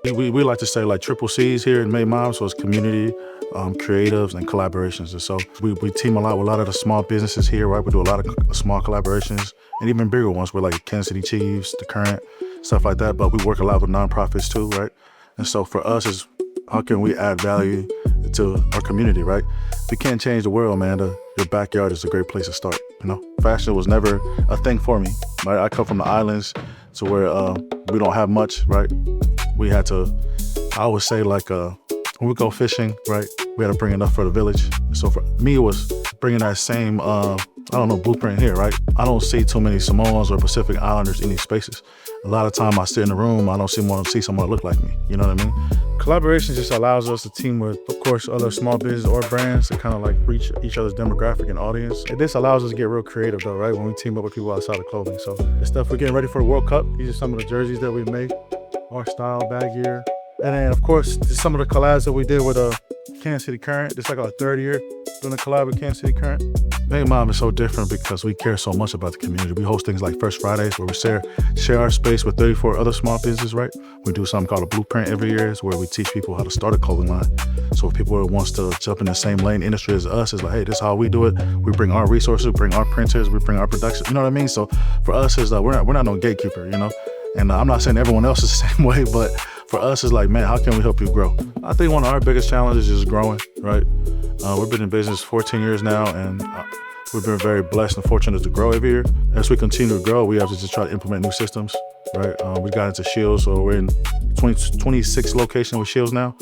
We like to say like triple C's here in MOBB, so it's community, creatives, and collaborations. And so we team a lot with a lot of the small businesses here, right? We do a lot of small collaborations and even bigger ones with like Kansas City Chiefs, The Current, stuff like that. But we work a lot with nonprofits too, right? And so for us, is how can we add value to our community, right? We can't change the world, man. Your backyard is a great place to start, you know? Fashion was never a thing for me, right? I come from the islands to where we don't have much, right? We had to, I would say like, when we go fishing, right? We had to bring enough for the village. So for me, it was bringing that same, blueprint here, right? I don't see too many Samoans or Pacific Islanders in these spaces. A lot of time I sit in the room, I don't want to see someone look like me. You know what I mean? Collaboration just allows us to team with, of course, other small business or brands to kind of like reach each other's demographic and audience. And this allows us to get real creative though, right? When we team up with people outside of clothing. So the stuff we're getting ready for the World Cup, these are some of the jerseys that we make, our style, bag gear. And then of course, some of the collabs that we did with Kansas City Current. This is like our third year doing a collab with Kansas City Current. MOBB is so different because we care so much about the community. We host things like First Fridays where we share our space with 34 other small businesses, right? We do something called a blueprint every year. It's where we teach people how to start a clothing line. So if people wants to jump in the same lane industry as us, it's like, hey, this is how we do it. We bring our resources, we bring our printers, we bring our production. You know what I mean? So for us, is we're not no gatekeeper, you know? And I'm not saying everyone else is the same way, but for us, it's like, man, how can we help you grow? I think one of our biggest challenges is growing, right? We've been in business 14 years now, and we've been very blessed and fortunate to grow every year. As we continue to grow, we have to just try to implement new systems, right? We got into Shields, so we're in 26 locations with Shields now.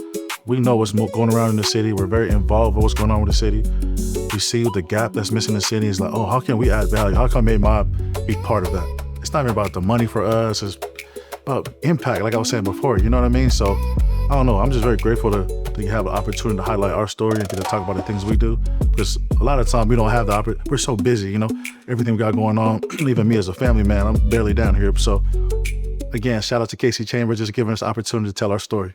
We know what's going around in the city. We're very involved with what's going on with the city. We see the gap that's missing in the city. It's like, oh, how can we add value? How can MOBB be part of that? It's not even about the money for us. It's about impact, like I was saying before, you know what I mean? So, I don't know, I'm just very grateful to have an opportunity to highlight our story and get to talk about the things we do. Because a lot of time we don't have the opportunity. We're so busy, you know, everything we got going on. Even me as a family man, I'm barely down here. So, again, shout out to Casey Chambers just giving us the opportunity to tell our story.